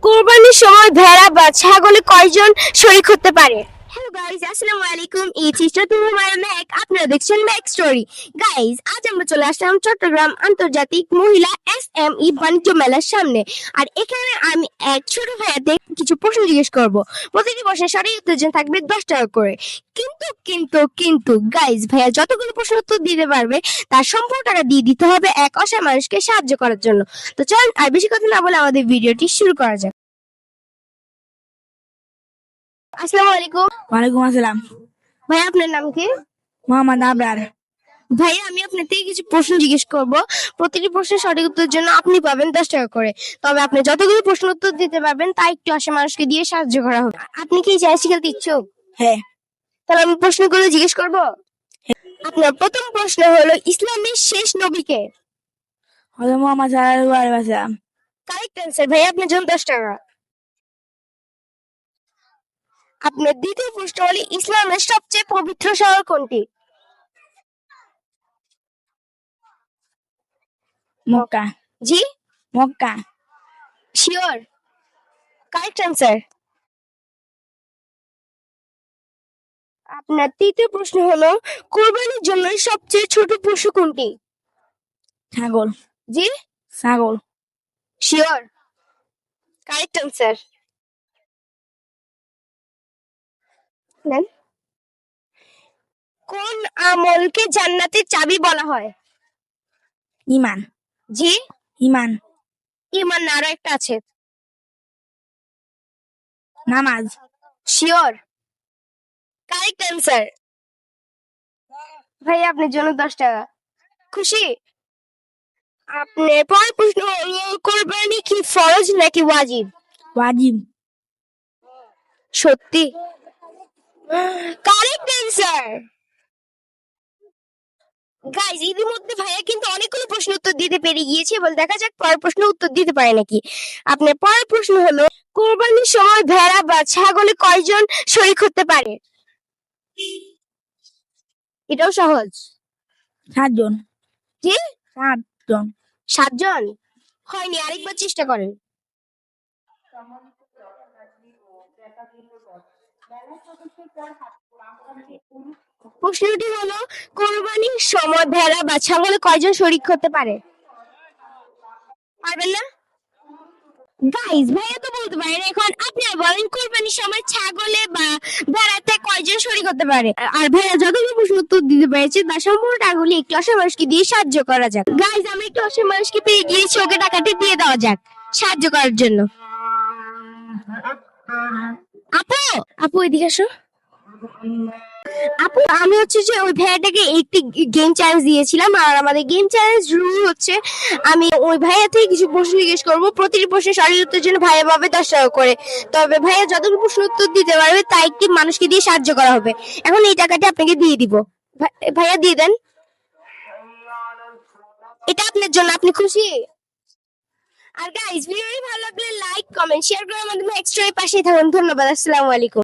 কোরবানির সময় ভেড়া বা ছাগলে কয়জন শরীক হতে পারে? হ্যালো গাইস, আসসালামু আলাইকুম। এই চিত্রটি আমার ম্যাক, আপনারা দেখছেন ম্যাক স্টোরি। গাইস, আজ আমরা চলে আসলাম চট্টগ্রাম আন্তর্জাতিক মহিলা এসএমই বাণিজ্য মেলার সামনে। আর এখানে আমি এক ছোট ভাইয়াতে কিছু প্রশ্ন জিজ্ঞেস করব। প্রতিটি প্রশ্নের সঠিক উত্তর জন্য থাকবে 10 টাকা করে। কিন্তু গাইস, ভাইয়া যতগুলো প্রশ্ন উত্তর দিতে পারবে তার সম্পূর্ণ টাকা দিয়ে দিতে হবে এক অসহায় মানুষকে সাহায্য করার জন্য। তো চল আর বেশি কথা না বলে আমাদের ভিডিওটি শুরু করা যাক। আসসালামু আলাইকুম। ওয়ালাইকুম আসসালাম। ভাই, আপনার নাম কি? মোহাম্মদ আবরার। ভাই, আমি আপনার থেকে কিছু প্রশ্ন জিজ্ঞেস করব। প্রতিটি প্রশ্নের সঠিক উত্তরের জন্য আপনি পাবেন 10 টাকা করে। তবে আপনি যতগুলো প্রশ্ন উত্তর দিতে পারবেন তা একটু আসে মানুষকে দিয়ে সাহায্য করা হবে। আপনি কি চাইছি খেলতে ইচ্ছুক? হ্যাঁ। তাহলে আমি প্রশ্নগুলো জিজ্ঞেস করব। আপনার প্রথম প্রশ্ন হলো, ইসলামের শেষ নবী কে? হযরত মুহাম্মদ সাল্লাল্লাহু আলাইহি ওয়াসাল্লাম। কারেক্ট অ্যান্সার ভাই, আপনার জন্য 10 টাকা। আপনার দ্বিতীয় প্রশ্ন হলো, ইসলামের সবচেয়ে পবিত্র শহর কোনটি? মক্কা। জি? মক্কা। শিওর? Correct answer. আপনার তৃতীয় প্রশ্ন হলো, কোরবানির জন্য সবচেয়ে ছোট পশু কোনটি? ছাগল। জি? ছাগল। শিওর? Correct answer. কোন আমলকে জান্নাতের চাবি বলা হয়? ঈমান। জি? ঈমান। ইমান না, আরো একটা আছে। নামাজ। শিওর? Correct answer. ভাই, আপনার জন্য 10 টাকা। খুশি? আপনার পরের প্রশ্ন হলো, কোরবানি কি ফরজ নাকি ওয়াজিব? ওয়াজিব। সত্যি? Correct answer. গাইজ, ইতিমধ্যে ভাইয়া কিন্তু অনেকগুলো প্রশ্ন উত্তর দিতে পেরে গিয়েছে। এবার দেখা যাক পরের প্রশ্ন উত্তর দিতে পারে নাকি। আপনার পরের প্রশ্ন হলো, কোরবানির সময় ভেড়া বা ছাগলে কয়জন শরীক হতে পারে? এটাও সহজ। 7 জন। জি? 7 জন। 7 জন? হয়নি, আরেকবার চেষ্টা করেন। প্রশ্নটি হলো, কোরবানির সময় ভেড়া বা ছাগলে কয়জন শরীক হতে পারে? পারবেন না? গাইস, ভাইয়া তো বলতে পারেন। এখন আপনারা বলেন, কোরবানির সময় ছাগলে বা ভেড়াতে কয়জন শরীক হতে পারে? আর ভাইয়া যতগুলো প্রশ্ন উত্তর দিতে পেরেছে তার সম্পূর্ণ টাকাগুলি একটি অসহায় মানুষকে দিয়ে সাহায্য করা যাক। গাইস, আমরা একটু অসহায় মানুষকে পেয়ে গিয়েছি, ওকে টাকাটি দিয়ে দেওয়া যাক সাহায্য করার জন্য। আপু, আপু এদিকে আসো। আপু, আমি হচ্ছে যে ওই ভাইয়াটাকে একটি গেম চ্যালেঞ্জ দিয়েছিলাম। আর আমাদের গেম চ্যালেঞ্জ রুল হচ্ছে, আমি ওই ভাইয়া থেকে কিছু প্রশ্ন জিজ্ঞেস করবো। প্রতিটি প্রশ্নের সঠিক উত্তরের জন্য ভাইয়া পাবে 10 টাকা করে। তবে ভাইয়া যতগুলো প্রশ্ন উত্তর দিতে পারবে তা একটি মানুষকে দিয়ে সাহায্য করা হবে। এখন এই টাকাটি আপনাকে দিয়ে দিব। ভাইয়া দিয়ে দেন। এটা আপনার জন্য। আপনি খুশি? আর গাইস, ভিডিওটি ভালো লাগলে লাইক, কমেন্ট, শেয়ার করে আমাদের এক্সট্রা পাশে থাকুন। ধন্যবাদ। আসসালামু আলাইকুম।